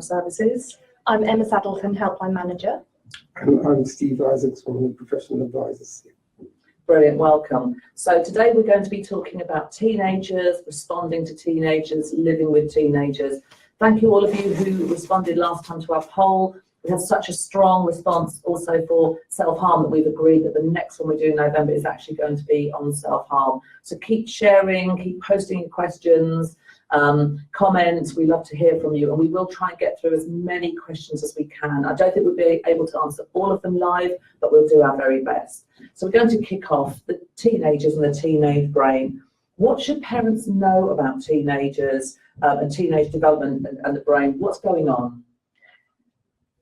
Services. I'm Emma's Adolescent Helpline Manager. And I'm Steve Isaacs, one of the professional advisors. Brilliant, welcome. So today we're going to be talking about teenagers, responding to teenagers, living with teenagers. Thank you all of you who responded last time to our poll. We had such a strong response also for self-harm that we've agreed that the next one we do in November is actually going to be on self-harm. So keep sharing, keep posting your questions, comments. We love to hear from you, and we will try and get through as many questions as we can. I don't think we'll be able to answer all of them live, but we'll do our very best. So we're going to kick off the teenagers and the teenage brain. What should parents know about teenagers and teenage development and the brain? What's going on?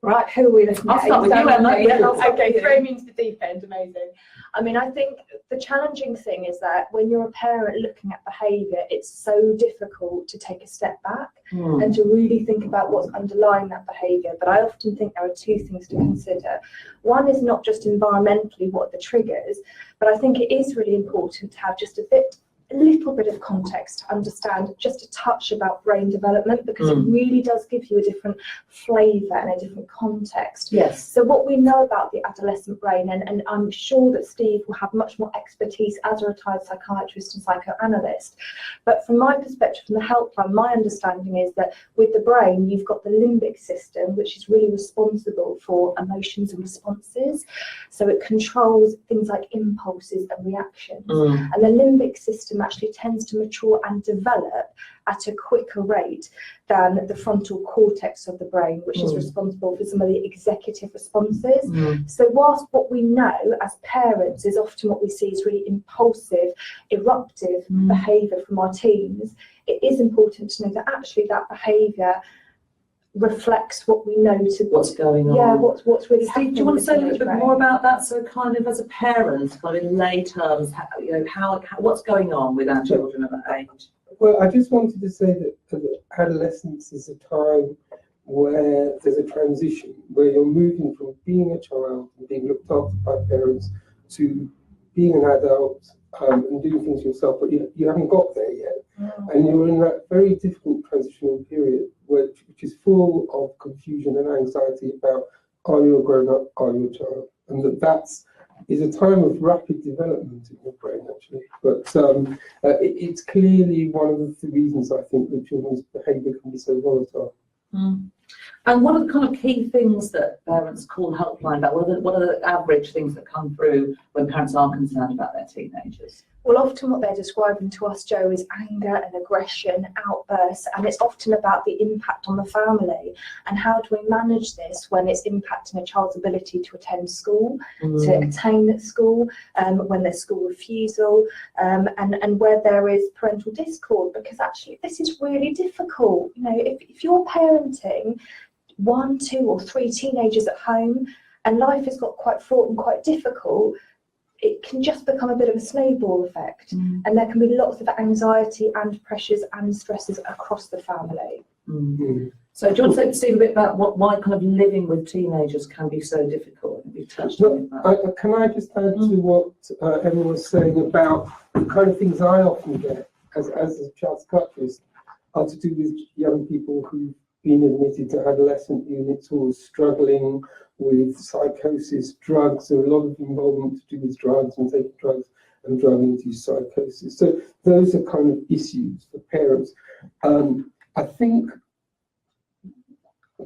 Right, who are we looking at? I'll start with you, Emma. Yeah, okay, throw me into the deep end, amazing. I mean, I think the challenging thing is that when you're a parent looking at behaviour, it's so difficult to take a step back and to really think about what's underlying that behaviour. But I often think there are two things to consider. One is not just environmentally what are the triggers, but I think it is really important to have just a little bit of context to understand just a touch about brain development, because it really does give you a different flavour and a different context. Yes. So what we know about the adolescent brain, and I'm sure that Steve will have much more expertise as a retired psychiatrist and psychoanalyst, but from my perspective, from the helpline, my understanding is that with the brain, you've got the limbic system, which is really responsible for emotions and responses. So it controls things like impulses and reactions. And the limbic system actually tends to mature and develop at a quicker rate than the frontal cortex of the brain, which is responsible for some of the executive responses. So whilst what we know as parents is often what we see is really impulsive, eruptive behaviour from our teens, it is important to know that actually that behaviour reflects what we know to what's going on. Yeah, what's really happening. Steve, do you want to say a little bit more about that? So kind of as a parent, kind of in lay terms, how what's going on with our children at that age? Well, I just wanted to say that adolescence is a time where there's a transition, where you're moving from being a child and being looked after by parents to being an adult and doing things yourself, but you haven't got there yet. And you're in that very difficult transitional period, which is full of confusion and anxiety about, are you a grown-up, are you a child? And that is a time of rapid development in your brain, actually. But it's clearly one of the reasons I think that children's behaviour can be so volatile. And what are the kind of key things that parents call helpline about? What are the average things that come through when parents are concerned about their teenagers? Well, often what they're describing to us, Joe, is anger and aggression, outbursts, and it's often about the impact on the family and how do we manage this when it's impacting a child's ability to attend school, to attain at school, when there's school refusal, and where there is parental discord, because actually this is really difficult. You know, if you're parenting 1, 2 or 3 teenagers at home and life has got quite fraught and quite difficult, it can just become a bit of a snowball effect, and there can be lots of anxiety and pressures and stresses across the family. So do you want to say, Steve, a bit about why kind of living with teenagers can be so difficult? You touched on that. Can I just add to what Emma was saying about the kind of things I often get as a child psychiatrist are to do with young people who've been admitted to adolescent units who are struggling with psychosis, drugs. There are a lot of involvement to do with drugs and taking drugs and drug-induced psychosis. So those are kind of issues for parents. I think,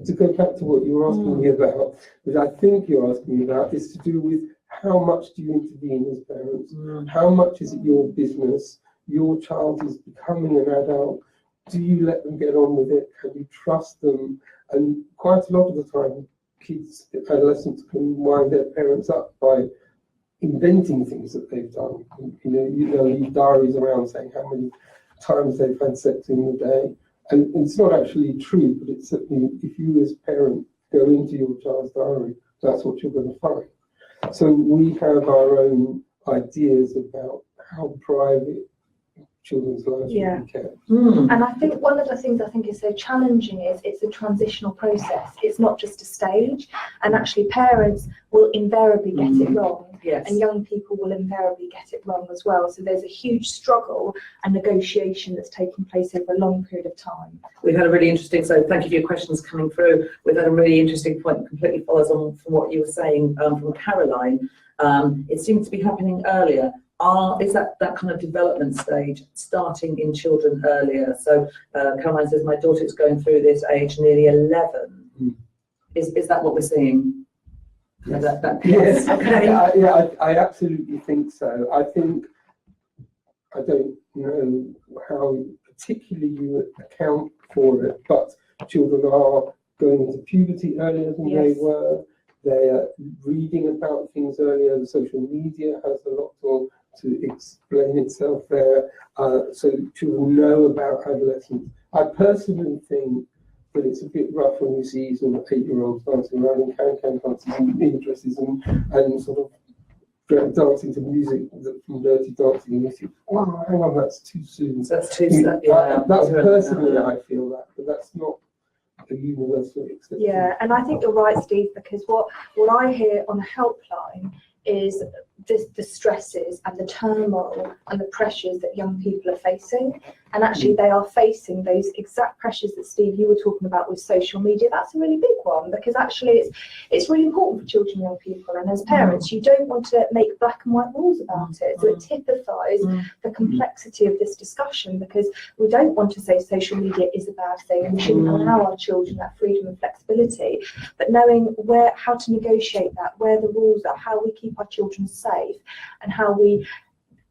to go back to what you were asking me about, which I think you're asking me about, is to do with how much do you intervene as parents? How much is it your business? Your child is becoming an adult. Do you let them get on with it? Can you trust them? And quite a lot of the time, kids, adolescents can wind their parents up by inventing things that they've done. They'll leave diaries around saying how many times they've had sex in the day. And it's not actually true, but it's certainly, if you as a parent go into your child's diary, that's what you're going to find. So we have our own ideas about how private children's lives should be kept. And I think one of the things I think is so challenging is it's a transitional process. It's not just a stage, and actually parents will invariably get it wrong. Yes. and young people will invariably get it wrong as well. So there's a huge struggle and negotiation that's taking place over a long period of time. We've had a really interesting, so thank you for your questions coming through. We've had a really interesting point that completely follows on from what you were saying from Caroline. It seems to be happening earlier. Is that kind of development stage starting in children earlier? So Caroline says, my daughter is going through this age, nearly 11. Mm. Is that what we're seeing? Yes. Yes. Okay. I absolutely think so. I don't know how particularly you account for it, but children are going into puberty earlier than they were. They're reading about things earlier. The social media has a lot to explain itself there. So children know about adolescence. I personally think that it's a bit rough when you see sort of 8-year-olds dancing around in can-can dances and mini dresses and sort of dancing to music from Dirty Dancing, and you think, wow, hang on, that's too soon. That's too soon. That's personally I feel that, but that's not a universal acceptance. Yeah, and I think you're right, Steve, because what I hear on the helpline is the stresses and the turmoil and the pressures that young people are facing. And actually they are facing those exact pressures that, Steve, you were talking about with social media. That's a really big one, because actually it's really important for children and young people. And as parents, you don't want to make black and white rules about it. So it typifies the complexity of this discussion, because we don't want to say social media is a bad thing and we shouldn't allow our children that freedom and flexibility. But knowing how to negotiate that, where the rules are, how we keep our children safe, and how we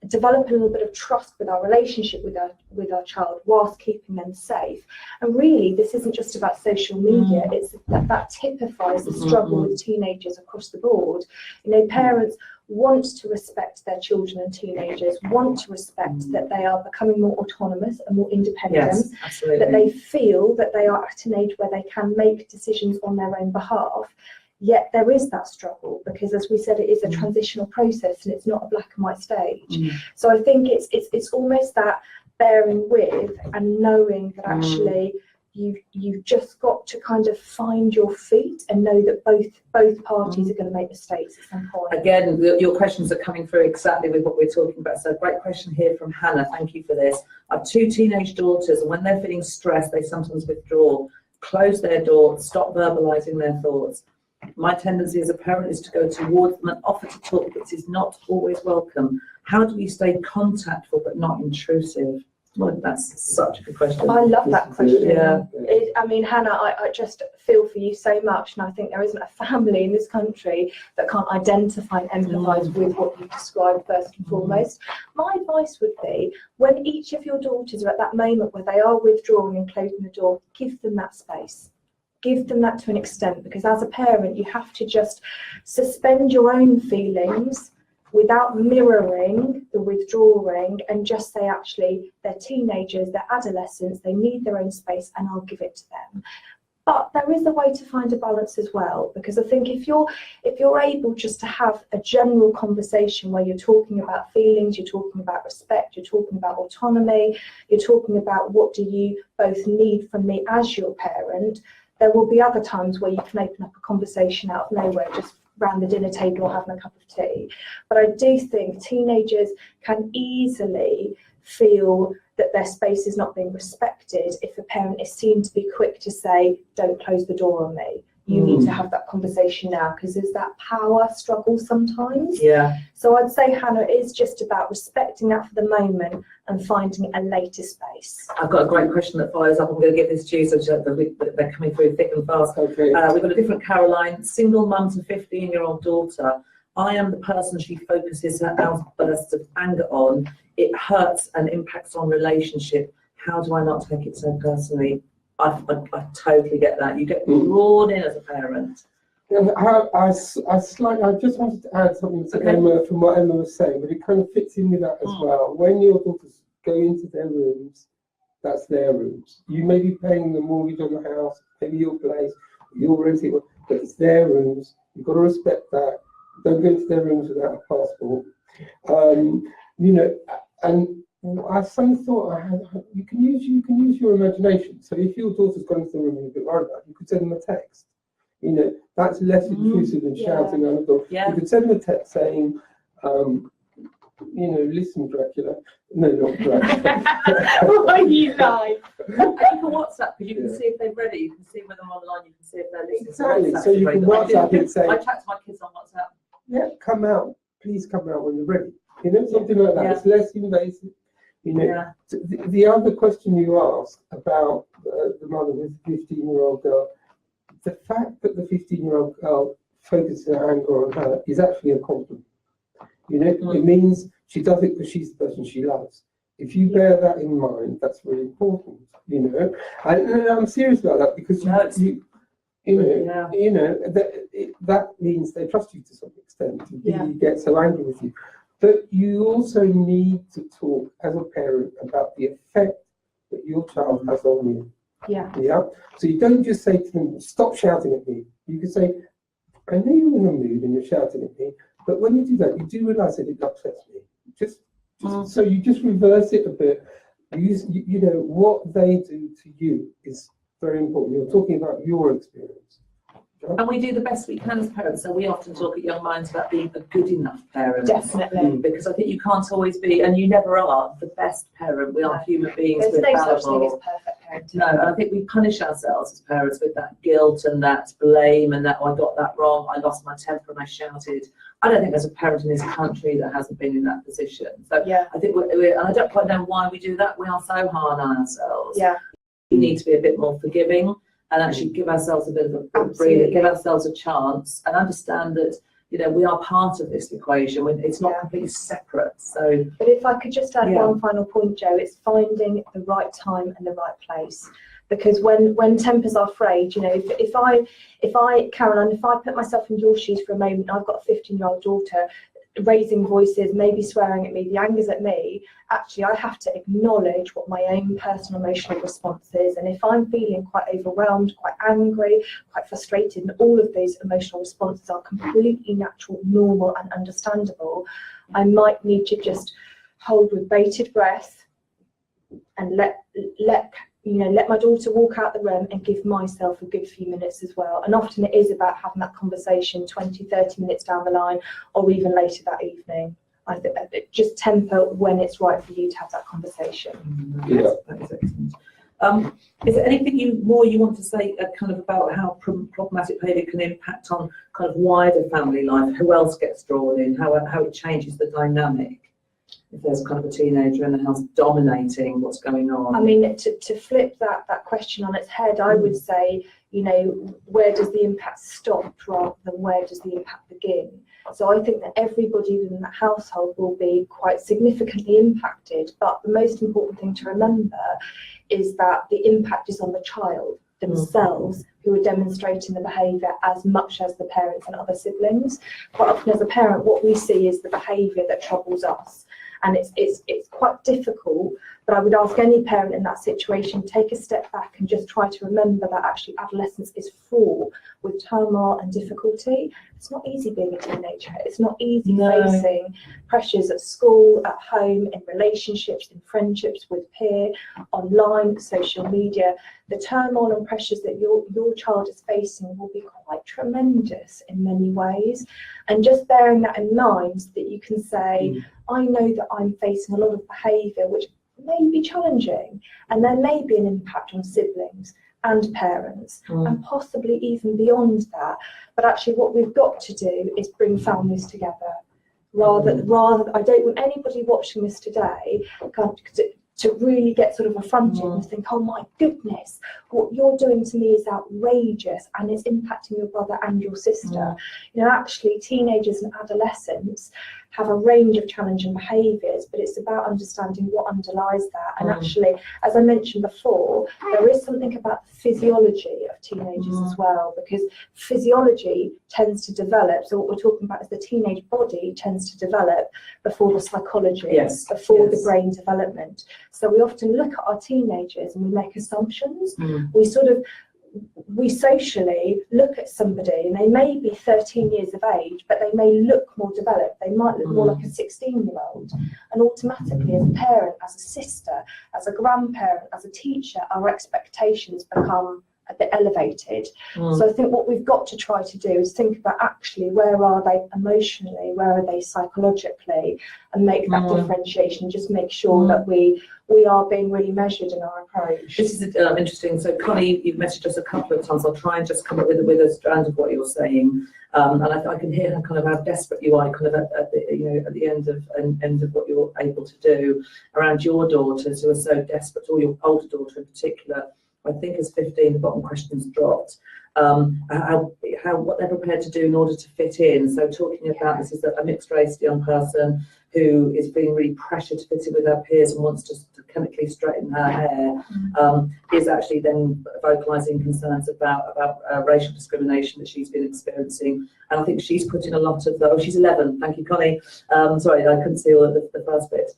develop a little bit of trust with our relationship with our child whilst keeping them safe. And really, this isn't just about social media. It's that typifies the struggle with teenagers across the board. You know, parents want to respect their children and teenagers, want to respect that they are becoming more autonomous and more independent, yes, absolutely. that they feel that they are at an age where they can make decisions on their own behalf. Yet there is that struggle, because, as we said, it is a transitional process and it's not a black and white stage. So I think it's almost that bearing with and knowing that actually you've just got to kind of find your feet and know that both parties are going to make mistakes at some point. Again, your questions are coming through exactly with what we're talking about. So great question here from Hannah. Thank you for this. I have 2 teenage daughters, and when they're feeling stressed, they sometimes withdraw, close their door, stop verbalizing their thoughts. My tendency as a parent is to go towards them and offer to talk, but this is not always welcome. How do we stay contactful but not intrusive? Well, that's such a good question. I love that question. Yeah. I mean, Hannah, I just feel for you so much, and I think there isn't a family in this country that can't identify and empathise with what you've described first and foremost. My advice would be, when each of your daughters are at that moment where they are withdrawing and closing the door, give them that space. Give them that to an extent, because as a parent, you have to just suspend your own feelings without mirroring the withdrawing, and just say, actually, they're teenagers, they're adolescents, they need their own space, and I'll give it to them. But there is a way to find a balance as well, because I think if you're able just to have a general conversation where you're talking about feelings, you're talking about respect, you're talking about autonomy, you're talking about what do you both need from me as your parent, there will be other times where you can open up a conversation out of nowhere, just around the dinner table or having a cup of tea. But I do think teenagers can easily feel that their space is not being respected if a parent is seen to be quick to say, don't close the door on me. You need to have that conversation now, because there's that power struggle sometimes. Yeah. So I'd say, Hannah, it is just about respecting that for the moment and finding a later space. I've got a great question that follows up. I'm going to give this to you, so they're coming through thick and fast. Okay. We've got a different Caroline, single mum to 15-year-old daughter. I am the person she focuses her outbursts of anger on. It hurts and impacts on relationship. How do I not take it so personally? I totally get that. You get drawn in as a parent. And I just wanted to add something to Emma from what Emma was saying, but it kind of fits in with that as well. When your daughters go into their rooms, that's their rooms. You may be paying the mortgage on the house, maybe your place, you're renting, but it's their rooms. You've got to respect that. Don't go into their rooms without a passport. And I suddenly thought you can use your imagination. So if your daughter's gone into the room and you're a bit worried about it, you could send them a text. You know, that's less intrusive than shouting on a door. You could send them a text saying, you know, listen, Dracula. No, not Dracula. What you like? And you can WhatsApp, because you can see if they're ready. You can see when they're online. You can see if they're listening. Exactly. So you can WhatsApp and say, I chat to my kids on WhatsApp. Yeah, come out. Please come out when you're ready. You know, something like that. It's less invasive. You know, the other question you asked about the mother with the 15-year-old girl, the fact that the 15-year-old girl focuses her anger on her is actually a compliment. You know, it means she does it because she's the person she loves. If you bear that in mind, that's really important. You know, and I'm serious about that, because that means they trust you to some extent. You get so angry with you. But you also need to talk as a parent about the effect that your child has on you. Yeah. So you don't just say to them, stop shouting at me. You can say, I know you're in a mood and you're shouting at me, but when you do that, you do realise that it upsets me. Just so you just reverse it a bit. You know, what they do to you is very important. You're talking about your experience. And we do the best we can as parents. So we often talk at Young Minds about being a good enough parent. Definitely. Because I think you can't always be, and you never are, the best parent. We are human beings. There's no such fallible. thing as perfect parenting. No, and I think we punish ourselves as parents with that guilt and that blame and that, oh, I got that wrong, I lost my temper and I shouted. I don't think there's a parent in this country that hasn't been in that position. So I think we're, and I don't quite know why we do that. We are so hard on ourselves. We need to be a bit more forgiving and actually give ourselves a bit of a breather, give ourselves a chance, and understand that, you know, we are part of this equation. It's not completely separate. So, but if I could just add one final point, Jo, it's finding the right time and the right place. Because when tempers are frayed, you know, if I, Caroline, if I put myself in your shoes for a moment, I've got a 15-year-old daughter raising voices, maybe swearing at me, the anger's at me, actually I have to acknowledge what my own personal emotional response is. And if I'm feeling quite overwhelmed, quite angry, quite frustrated, and all of those emotional responses are completely natural, normal and understandable, I might need to just hold with bated breath and let my daughter walk out the room and give myself a good few minutes as well. And often it is about having that conversation 20, 30 minutes down the line, or even later that evening. I think just temper when it's right for you to have that conversation. That is excellent. Is there anything more you want to say kind of about how problematic behaviour can impact on kind of wider family life? Who else gets drawn in? How it changes the dynamic? If there's kind of a teenager in the house dominating what's going on? I mean, to flip that question on its head, I would say, you know, where does the impact stop rather than where does the impact begin? So I think that everybody within that household will be quite significantly impacted, but the most important thing to remember is that the impact is on the child themselves who are demonstrating the behaviour as much as the parents and other siblings. Quite often as a parent, what we see is the behaviour that troubles us. And it's quite difficult, but I would ask any parent in that situation, take a step back and just try to remember that actually adolescence is fraught with turmoil and difficulty. It's not easy being a teenager. It's not easy facing pressures at school, at home, in relationships, in friendships, with peer, online, social media. The turmoil and pressures that your child is facing will be quite tremendous in many ways. And just bearing that in mind, that you can say, I know that I'm facing a lot of behaviour which may be challenging, and there may be an impact on siblings and parents, and possibly even beyond that. But actually what we've got to do is bring families together. Rather, I don't want anybody watching this today to really get sort of affronted and think, oh my goodness, what you're doing to me is outrageous and it's impacting your brother and your sister. You know, actually teenagers and adolescents have a range of challenging behaviours, but it's about understanding what underlies that. And actually, as I mentioned before, there is something about the physiology of teenagers as well, because physiology tends to develop. So what we're talking about is the teenage body tends to develop before the psychology, before the brain development. So we often look at our teenagers and we make assumptions. We socially look at somebody and they may be 13 years of age, but they may look more developed. They might look more like a 16-year-old. And automatically, as a parent, as a sister, as a grandparent, as a teacher, our expectations become a bit elevated. So I think what we've got to try to do is think about actually where are they emotionally, where are they psychologically, and make that differentiation. Just make sure that we are being really measured in our approach. This is interesting. So Connie, you've messaged us a couple of times. I'll try and just come up with a strand of what you're saying, and I can hear kind of how desperate you are, kind of at the end of what you're able to do around your daughters who are so desperate, or your older daughter in particular. I think as 15, the bottom question's dropped. What they're prepared to do in order to fit in. So talking about this is a mixed race young person who is being really pressured to fit in with her peers and wants to chemically straighten her hair, is actually then vocalising concerns about racial discrimination that she's been experiencing. And I think she's put in a lot of she's 11, thank you, Connie. Sorry, I couldn't see all of the first bit.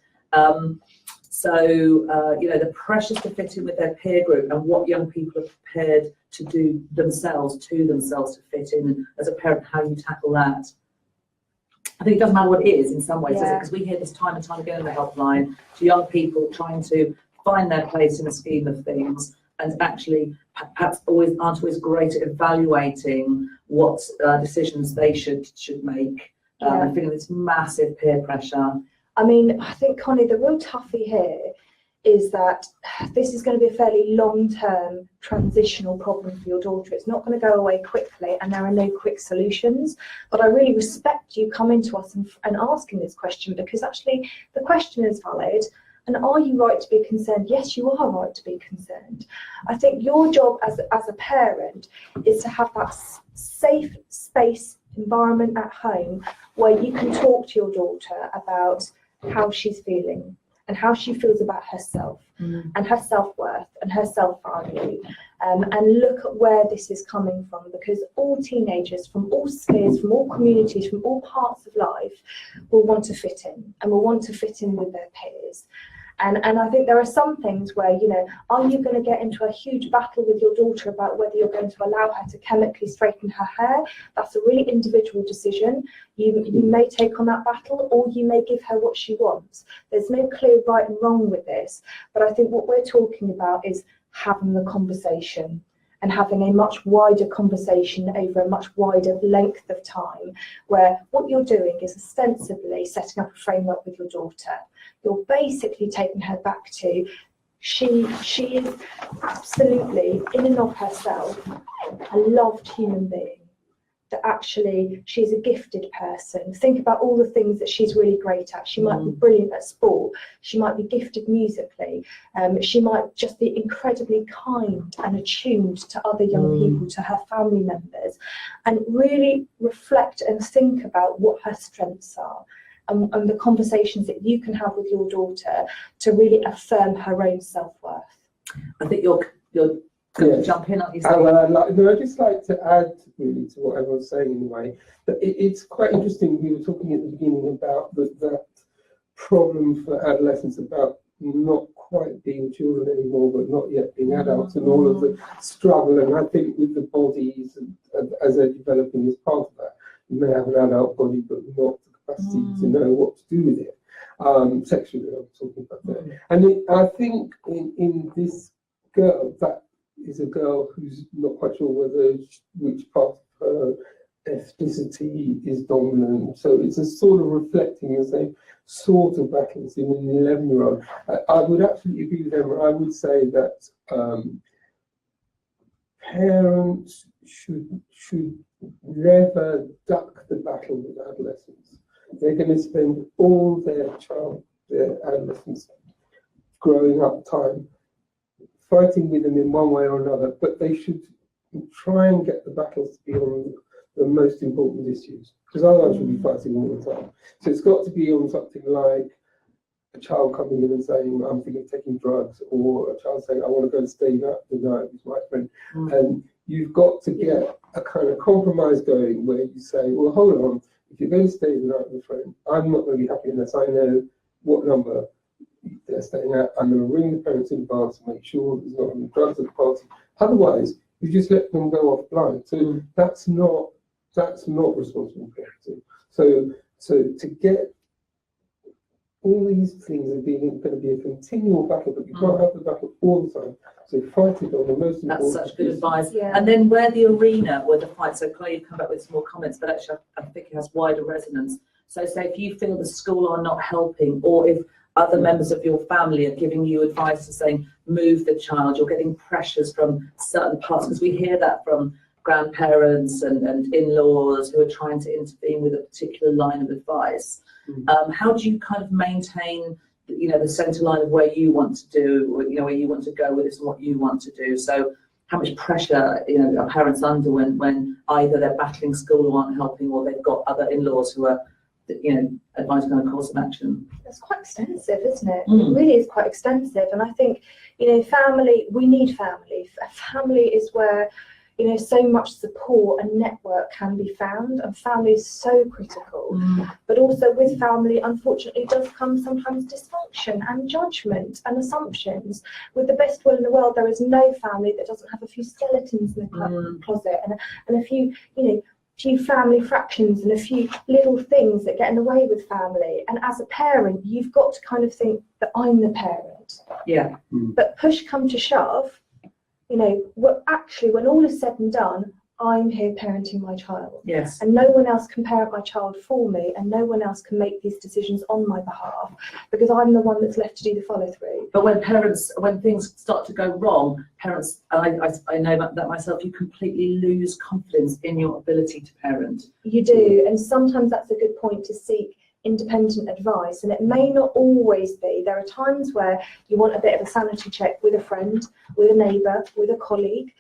The pressures to fit in with their peer group and what young people are prepared to do themselves to fit in. As a parent, how you tackle that. I think it doesn't matter what it is in some ways, does it? Because we hear this time and time again in the helpline to young people trying to find their place in the scheme of things, and actually perhaps aren't always great at evaluating what decisions they should make. And feeling this massive peer pressure. I mean, I think, Connie, the real toughie here is that this is going to be a fairly long-term transitional problem for your daughter. It's not going to go away quickly, and there are no quick solutions. But I really respect you coming to us and asking this question, because actually the question is valid. And are you right to be concerned? Yes, you are right to be concerned. I think your job as a parent is to have that safe space environment at home where you can talk to your daughter about how she's feeling and how she feels about herself and her self-worth and her self-value, and look at where this is coming from, because all teenagers from all spheres, from all communities, from all parts of life will want to fit in, and will want to fit in with their peers. And I think there are some things where, are you going to get into a huge battle with your daughter about whether you're going to allow her to chemically straighten her hair? That's a really individual decision. You may take on that battle, or you may give her what she wants. There's no clear right and wrong with this. But I think what we're talking about is having the conversation, and having a much wider conversation over a much wider length of time, where what you're doing is ostensibly setting up a framework with your daughter. You're basically taking her back to she is absolutely, in and of herself, a loved human being. That actually she's a gifted person. Think about all the things that she's really great at. She might be brilliant at sport. She might be gifted musically. She might just be incredibly kind and attuned to other young people, to her family members, and really reflect and think about what her strengths are. And the conversations that you can have with your daughter to really affirm her own self-worth. I think you're going to jump in, aren't you? I'd just like to add really to what everyone's saying in a way. But it's quite interesting. We were talking at the beginning about that problem for adolescents about not quite being children anymore, but not yet being adults, and all of the struggle. And I think with the bodies, and as they're developing as part of that, you may have an adult body, but not capacity to know what to do with it. Sexually, I'm talking about that. And I think in this girl, that is a girl who's not quite sure which part of her ethnicity is dominant. So it's a sort of reflecting the same sort of battles in an 11-year-old. I would absolutely agree with Emma. I would say that parents should never duck the battle with adolescents. They're going to spend all their adolescence growing up time fighting with them in one way or another, but they should try and get the battles to be on the most important issues, because otherwise you'll be fighting all the time. So it's got to be on something like a child coming in and saying, I'm thinking of taking drugs, or a child saying, I want to go and stay the night with my friend. And you've got to get a kind of compromise going where you say, well, hold on, if you're going to stay the night with a friend, I'm not going to be happy unless I know what number they're staying at. I'm going to ring the parents in advance and make sure there's not any drugs at the party. Otherwise, you just let them go off blind. So that's not responsible parenting. So to get all these things are going to be a continual battle, but you can't have the battle all the time. So fight it on the most important. That's such good advice. Yeah. And then where the arena where the fight, so Claire, you come back with some more comments, but actually I think it has wider resonance. So say if you feel the school are not helping, or if other members of your family are giving you advice to saying move the child, you're getting pressures from certain parts, because we hear that from grandparents and in-laws who are trying to intervene with a particular line of advice. How do you kind of maintain, the centre line of where you want to do, or, where you want to go with this and what you want to do? So how much pressure, are parents under when either they're battling school or aren't helping, or they've got other in-laws who are, advising on a course of action? It's quite extensive, isn't it? It really is quite extensive. And I think, family, we need family. Family is where, so much support and network can be found, and family is so critical. But also with family, unfortunately, does come sometimes dysfunction and judgment and assumptions. With the best will in the world, there is no family that doesn't have a few skeletons in the closet and a few, few family fractions and a few little things that get in the way with family. And as a parent, you've got to kind of think that I'm the parent. Yeah. But push come to shove, actually, when all is said and done, I'm here parenting my child. Yes. And no one else can parent my child for me, and no one else can make these decisions on my behalf, because I'm the one that's left to do the follow through. But when things start to go wrong, parents, and I know that myself, you completely lose confidence in your ability to parent. You do, and sometimes that's a good point to seek independent advice, and it may not always be. There are times where you want a bit of a sanity check with a friend, with a neighbour, with a colleague,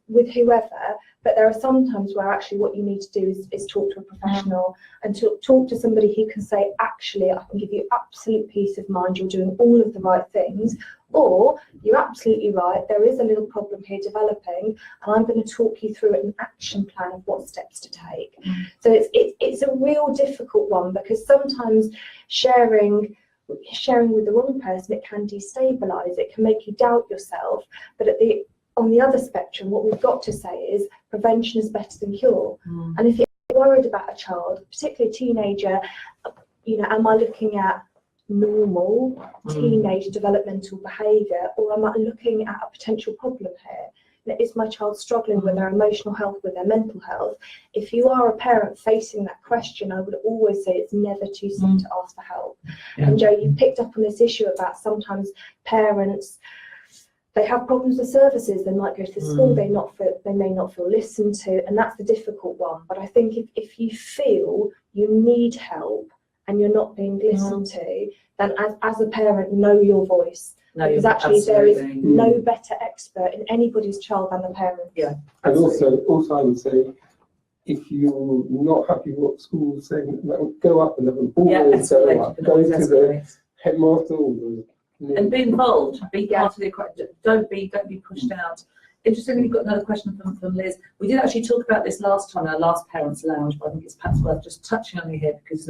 with whoever. But there are some times where actually what you need to do is talk to a professional and talk to somebody who can say, actually, I can give you absolute peace of mind, you're doing all of the right things, or you're absolutely right, there is a little problem here developing, and I'm going to talk you through an action plan of what steps to take. So it's a real difficult one, because sometimes sharing with the wrong person, it can destabilise, it can make you doubt yourself. But on the other spectrum, what we've got to say is prevention is better than cure. And if you're worried about a child, particularly a teenager, am I looking at normal teenage developmental behaviour, or am I looking at a potential problem here? Is my child struggling with their emotional health, with their mental health? If you are a parent facing that question, I would always say it's never too soon to ask for help. And Jo, you picked up on this issue about sometimes parents, they have problems with services. They might go to the school, they may not feel listened to, and that's the difficult one. But I think if you feel you need help and you're not being listened to, then as a parent, know your voice. Because actually there is no better expert in anybody's child than the parent. Yeah. And also I would say, if you're not happy with what school is saying, go up and have a ball, go to the headmaster and be involved, be part of the equation. Don't be pushed out. Interestingly, we've got another question from Liz. We did actually talk about this last time in our last Parents Lounge, but I think it's perhaps worth just touching on it here, because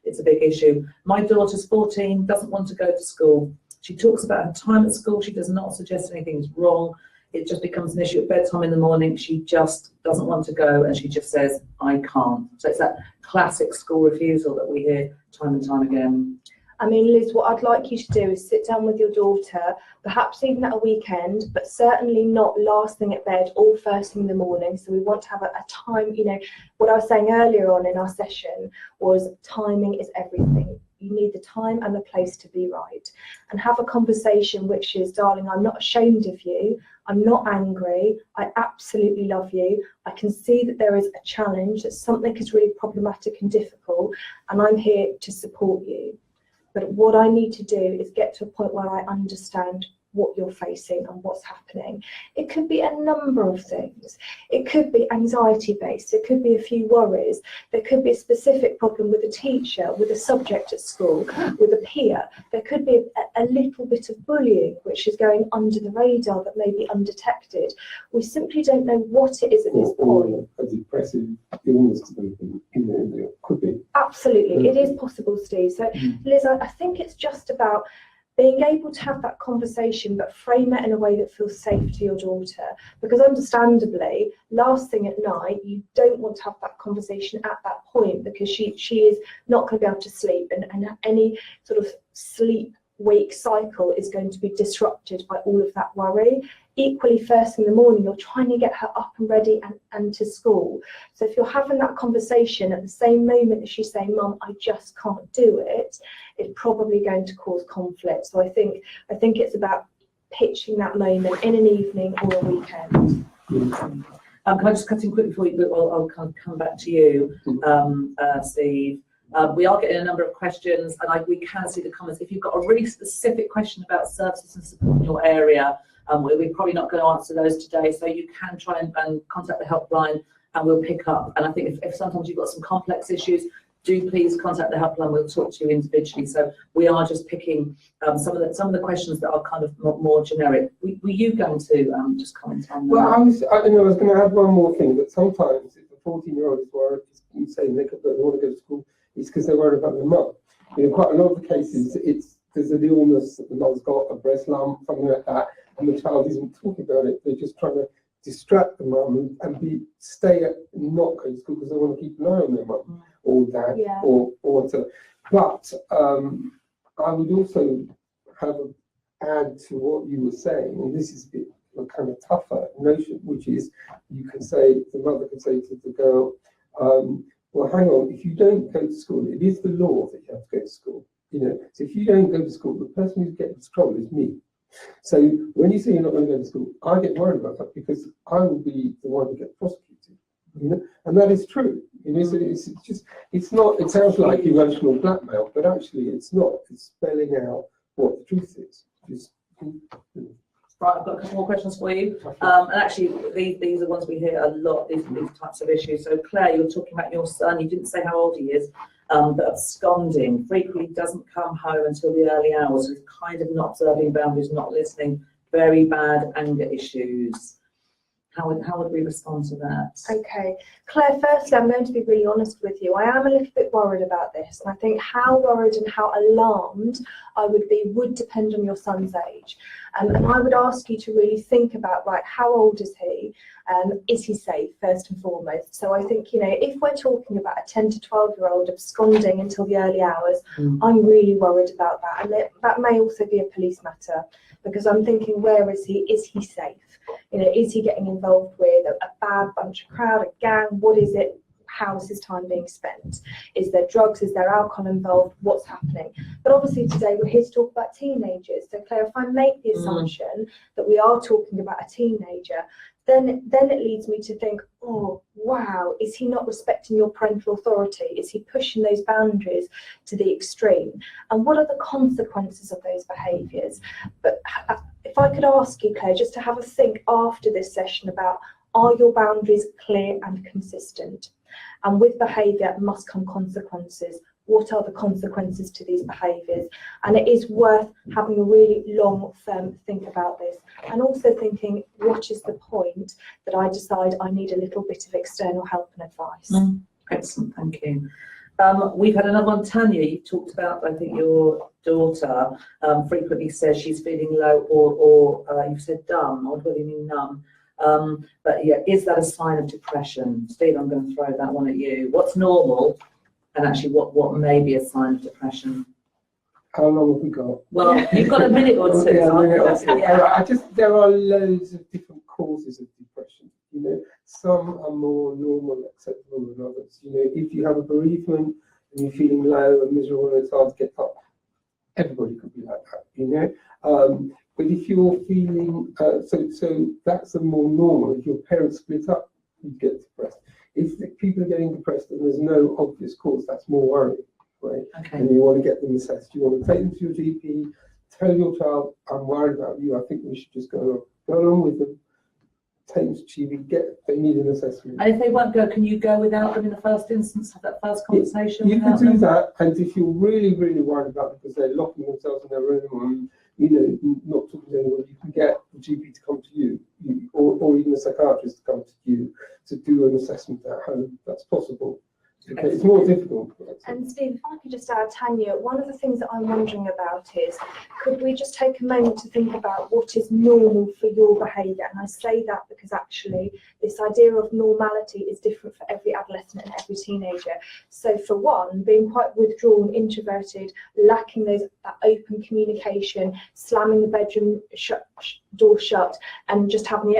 it's a big issue. My daughter's 14, doesn't want to go to school. She talks about her time at school. She does not suggest anything is wrong. It just becomes an issue at bedtime in the morning. She just doesn't want to go, and she just says, I can't. So it's that classic school refusal that we hear time and time again. I mean, Liz, what I'd like you to do is sit down with your daughter, perhaps even at a weekend, but certainly not last thing at bed or first thing in the morning. So we want to have a time, what I was saying earlier on in our session was timing is everything. You need the time and the place to be right. And have a conversation which is, darling, I'm not ashamed of you. I'm not angry. I absolutely love you. I can see that there is a challenge, that something is really problematic and difficult, and I'm here to support you. But what I need to do is get to a point where I understand what you're facing and what's happening. It could be a number of things. It could be anxiety based. It could be a few worries. There could be a specific problem with a teacher, with a subject at school, with a peer. There could be a little bit of bullying, which is going under the radar that may be undetected. We simply don't know what it is at this point. A depressive illness could be. Absolutely, it is possible, Steve. So, Liz, I think it's just about being able to have that conversation but frame it in a way that feels safe to your daughter, because understandably last thing at night you don't want to have that conversation at that point, because she is not going to be able to sleep, and any sort of sleep wake cycle is going to be disrupted by all of that worry. Equally, first thing in the morning, you're trying to get her up and ready and to school. So if you're having that conversation at the same moment as she's saying, Mum, I just can't do it, it's probably going to cause conflict. So I think it's about pitching that moment in an evening or a weekend. Can I just cut in quickly for you, but I'll come back to you, Steve. We are getting a number of questions, and we can see the comments. If you've got a really specific question about services and support in your area, we're probably not going to answer those today, so you can try and contact the helpline, and we'll pick up. And I think if sometimes you've got some complex issues, do please contact the helpline. We'll talk to you individually. So we are just picking some of the questions that are kind of more generic. Were you going to just comment on that? Well, I was going to add one more thing, that sometimes if a 14-year-old is worried, saying they want to go to school, it's because they're worried about their mum. Quite a lot of the cases, there's an illness that the mum's got, a breast lump, something like that, and the child isn't talking about it. They're just trying to distract the mum and not go to school because they want to keep an eye on their mum or dad or whatever. But I would also add to what you were saying, and this is a kind of tougher notion, which is the mother can say to the girl, well, hang on, if you don't go to school, it is the law that you have to go to school. So if you don't go to school, the person who's getting into trouble is me. So when you say you're not going to go to school, I get worried about that because I will be the one who gets prosecuted. And that is true. So it's not. It sounds like emotional blackmail, but actually it's not. It's spelling out what the truth is. Right, I've got a couple more questions for you. And actually, these are ones we hear a lot, these types of issues. So Claire, you were talking about your son. You didn't say how old he is, but absconding. Frequently doesn't come home until the early hours. He's kind of not observing boundaries, not listening. Very bad anger issues. How would we respond to that? Okay, Claire, firstly, I'm going to be really honest with you. I am a little bit worried about this, and I think how worried and how alarmed I would depend on your son's age. And I would ask you to really think about, right, how old is he? Is he safe, first and foremost? So I think, if we're talking about a 10 to 12-year-old absconding until the early hours, I'm really worried about that. And that may also be a police matter, because I'm thinking, where is he? Is he safe? Is he getting involved with a bad bunch of crowd, a gang? What is it? How is his time being spent? Is there drugs? Is there alcohol involved? What's happening? But obviously today we're here to talk about teenagers. So Claire, if I make the assumption that we are talking about a teenager, then it leads me to think, oh, wow, is he not respecting your parental authority? Is he pushing those boundaries to the extreme? And what are the consequences of those behaviours? But if I could ask you, Claire, just to have a think after this session about, are your boundaries clear and consistent? And with behaviour must come consequences. What are the consequences to these behaviours? And it is worth having a really long-term think about this, and also thinking, what is the point that I decide I need a little bit of external help and advice? Excellent, thank you. We've had another one, Tanya. You talked about, I think, your daughter frequently says she's feeling low, or you've said dumb, or what do you mean numb? But yeah, is that a sign of depression? Steve, I'm going to throw that one at you. What's normal? And actually, what may be a sign of depression? How long have we got? Well, you've got a minute or two. There are loads of different causes of depression. Some are more normal and acceptable than others. If you have a bereavement and you're feeling low and miserable and it's hard to get up, everybody could be like that. But if you're feeling so that's a more normal. If your parents split up, you get depressed. If people are getting depressed and there's no obvious cause, that's more worrying, right? Okay. And you want to get them assessed. You want to take them to your GP, tell your child, I'm worried about you. I think we should just go along with them, take them to GP, they need an assessment. And if they won't go, can you go without them in the first instance, have that first conversation? You can do that, and if you're really, really worried about it because they're locking themselves in their room or not talking to anyone, you can get the GP to come to you, or even a psychiatrist to come to you to do an assessment at home. That's possible. Okay, it's more difficult. And Steve, if I could just add, Tanya, one of the things that I'm wondering about is, could we just take a moment to think about what is normal for your behaviour? And I say that because actually this idea of normality is different for every adolescent and every teenager. So for one, being quite withdrawn, introverted, lacking that open communication, slamming the bedroom door shut, and just having the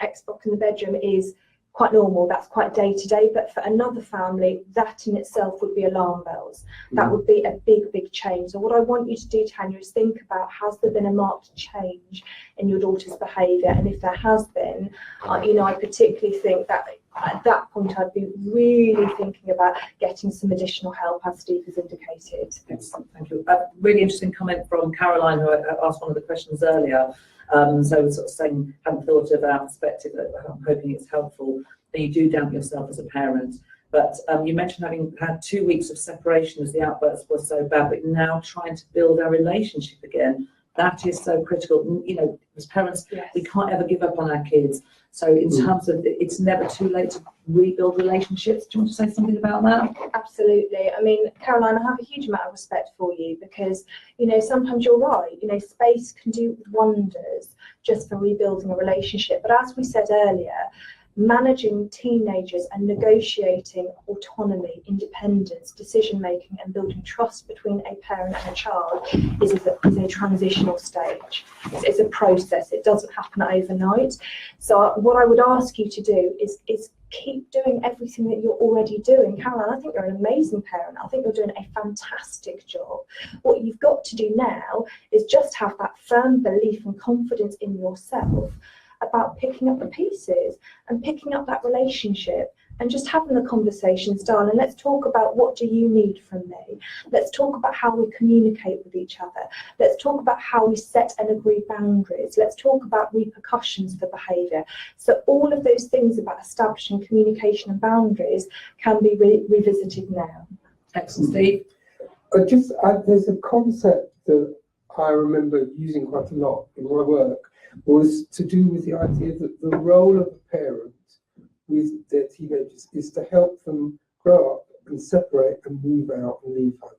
Xbox in the bedroom is quite normal. That's quite day to day. But for another family, that in itself would be alarm bells. That would be a big change. So what I want you to do, Tanya, is think about, has there been a marked change in your daughter's behaviour? And if there has been, I particularly think that at that point I'd be really thinking about getting some additional help, as Steve has indicated. Excellent, thank you. Really interesting comment from Caroline, who asked one of the questions earlier. So sort of saying, haven't thought of our perspective, I'm hoping it's helpful, that you do doubt yourself as a parent. But you mentioned having had 2 weeks of separation as the outbursts were so bad, but now trying to build our relationship again. That is so critical. You know, as parents, Yes. we can't ever give up on our kids. So in terms of, it's never too late to rebuild relationships. Do you want to say something about that? Absolutely. I mean, Caroline, I have a huge amount of respect for you because, sometimes you're right. Space can do wonders just for rebuilding a relationship. But as we said earlier, managing teenagers and negotiating autonomy, independence, decision-making and building trust between a parent and a child is a transitional stage. It's a process. It doesn't happen overnight. So what I would ask you to do is keep doing everything that you're already doing. Caroline, I think you're an amazing parent. I think you're doing a fantastic job. What you've got to do now is just have that firm belief and confidence in yourself about picking up the pieces and picking up that relationship and just having the conversations, darling. Let's talk about, what do you need from me? Let's talk about how we communicate with each other. Let's talk about how we set and agree boundaries. Let's talk about repercussions for behaviour. So all of those things about establishing communication and boundaries can be revisited now. Excellent, Steve. There's a concept that I remember using quite a lot in my work, was to do with the idea that the role of a parent with their teenagers is to help them grow up and separate and move out and leave home.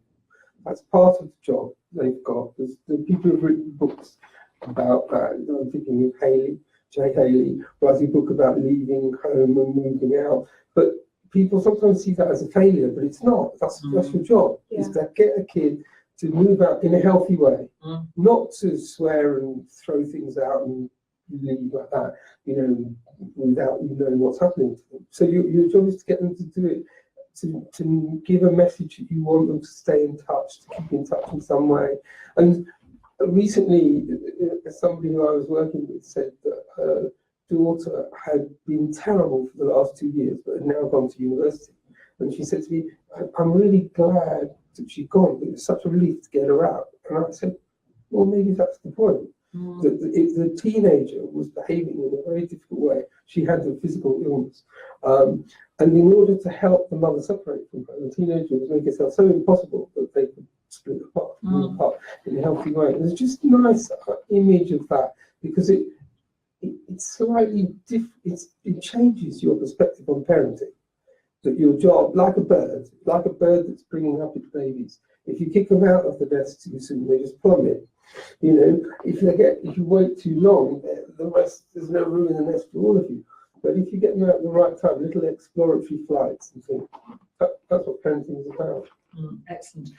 That's part of the job they've got. There's the people who've written books about that. I'm thinking of Jay Haley, writing a book about leaving home and moving out. But people sometimes see that as a failure, but it's not. That's your job, is to get a kid to move out in a healthy way, not to swear and throw things out and leave like that, without you knowing what's happening to them. So your job is to get them to do it, to give a message that you want them to stay in touch, to keep in touch in some way. And recently, somebody who I was working with said that her daughter had been terrible for the last 2 years, but had now gone to university. And she said to me, I'm really glad that she'd gone, but it's such a relief to get her out. And I said, well, maybe that's the point. The teenager was behaving in a very difficult way. She had a physical illness. And in order to help the mother separate from her, the teenager was making herself so impossible that they could split apart, move apart in a healthy way. There's just a nice image of that, because it's slightly different. It changes your perspective on parenting. That your job, like a bird that's bringing up its babies, if you kick them out of the nest too soon, they just plummet. If you wait too long, there's no room in the nest for all of you. But if you get them out at the right time, little exploratory flights and things, that's what parenting is about. Excellent.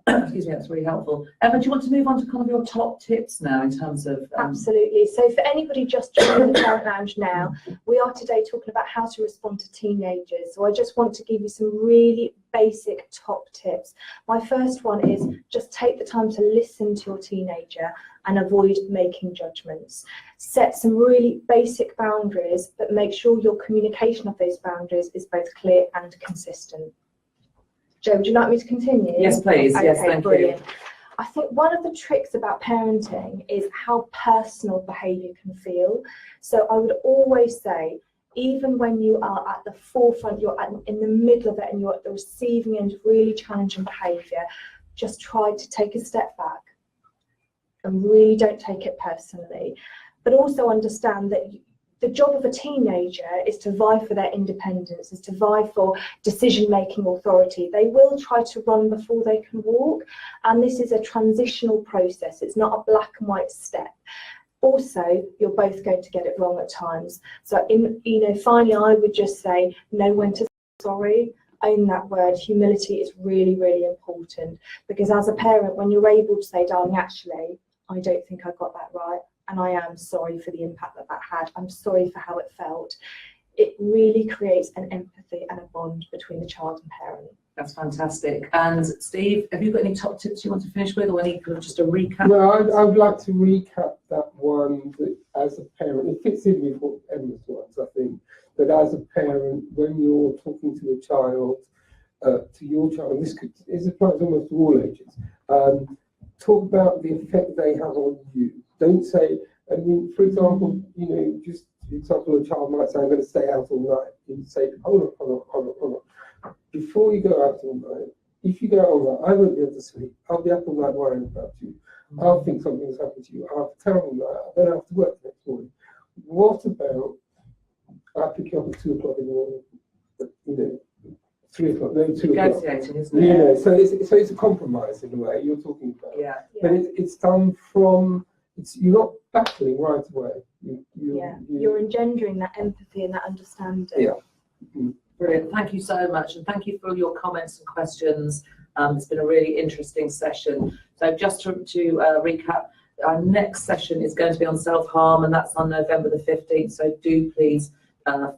Excuse me, that's really helpful. Emma, do you want to move on to kind of your top tips now in terms of... Absolutely. So for anybody just joining the Parent Lounge now, we are today talking about how to respond to teenagers. So I just want to give you some really basic top tips. My first one is just take the time to listen to your teenager and avoid making judgments. Set some really basic boundaries, but make sure your communication of those boundaries is both clear and consistent. Jo, would you like me to continue? Yes, please. Okay, yes, thank brilliant. you. I think one of the tricks about parenting is how personal behaviour can feel. So I would always say, even when you are at the forefront, you're in the middle of it and you're at the receiving end of really challenging behaviour, just try to take a step back and really don't take it personally. But also understand that the job of a teenager is to vie for their independence, is to vie for decision-making authority. They will try to run before they can walk, and this is a transitional process. It's not a black and white step. Also, you're both going to get it wrong at times. So, finally, I would just say, know when to say sorry. Own that word. Humility is really, really important, because as a parent, when you're able to say, darling, actually, I don't think I got that right, and I am sorry for the impact that had. I'm sorry for how it felt. It really creates an empathy and a bond between the child and parent. That's fantastic. And Steve, have you got any top tips you want to finish with, or any kind of just a recap? No, I would like to recap that one, that as a parent, it fits in with what Emma's was, I think, that as a parent, when you're talking to a child, to your child, and this applies almost to all ages, talk about the effect they have on you. Don't say, I mean, for example, just for example, a child might say, I'm going to stay out all night. You say, hold on. Before you go out all night, if you go out all night, I won't be able to sleep. I'll be up all night worrying about you. I'll think something's happened to you. I'll have a terrible night. I don't have to work the next morning. What about, I pick you up at 2 o'clock in the morning, 3 o'clock, no, 2 o'clock. Negotiating, isn't it? So it's a compromise in a way you're talking about. Yeah. But it's done from, you're not battling right away. You're engendering that empathy and that understanding. Yeah. Brilliant. Thank you so much, and thank you for all your comments and questions. It's been a really interesting session. So just to recap, our next session is going to be on self-harm, and that's on November the 15th. So do please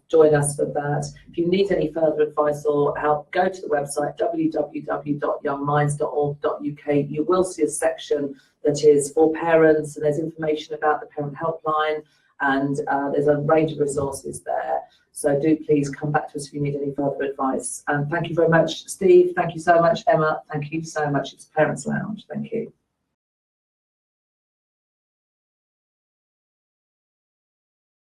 join us for that. If you need any further advice or help, go to the website www.youngminds.org.uk. You will see a section that is for parents, and there's information about the Parent Helpline, and there's a range of resources there. So do please come back to us if you need any further advice. And thank you very much, Steve. Thank you so much, Emma. Thank you so much. It's Parents Lounge. Thank you.